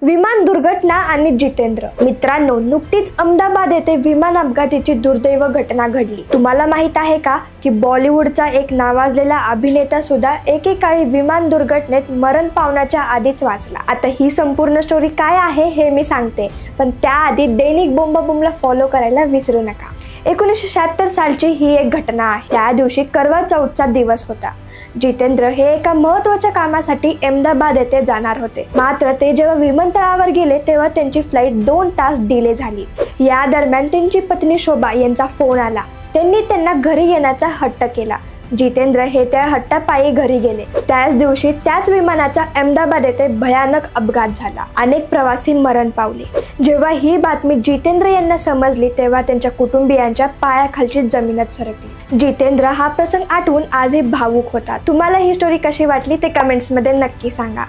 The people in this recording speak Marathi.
विमान दुर्घटना आणि जितेंद्र. मित्रांनो, नुकतीच अहमदाबाद येथे विमान अपघाताची दुर्दैव घटना घडली. तुम्हाला माहित आहे का की बॉलिवूडचा एक नावाजलेला अभिनेता सुद्धा एकेकाळी विमान दुर्घटनेत मरण पावण्याच्या आधीच वाचला. आता ही संपूर्ण स्टोरी काय आहे हे मी सांगते, पण त्याआधी दैनिक बोंबाबोंबला फॉलो करायला विसरू नका. 1976 सालची ही एक घटना आहे. त्या दिवशी करवा चौथचा दिवस होता. जितेंद्र हे एका महत्त्वाच्या कामासाठी अहमदाबाद येथे जाणार होते. मात्र ते जेव्हा विमानतळावर गेले तेव्हा त्यांची फ्लाईट 2 तास डिले झाली. या दरम्यान त्यांची पत्नी शोभा यांचा फोन आला. त्यांनी त्यांना घरी येण्याचा हट्ट केला. जितेंद्र हे त्या हट्टापायी घरी गेले. त्याच दिवशी त्याच विमानाचा अहमदाबाद येथे भयानक अपघात झाला. अनेक प्रवासी मरण पावले. जेव्हा ही बातमी जितेंद्र यांना समजली तेव्हा त्यांच्या कुटुंबियांच्या पायाखालची जमीनच सरकली. जितेंद्र हा प्रसंग आठवून आजही भावुक होता. तुम्हाला ही स्टोरी कशी वाटली ते कमेंट्स मध्ये नक्की सांगा.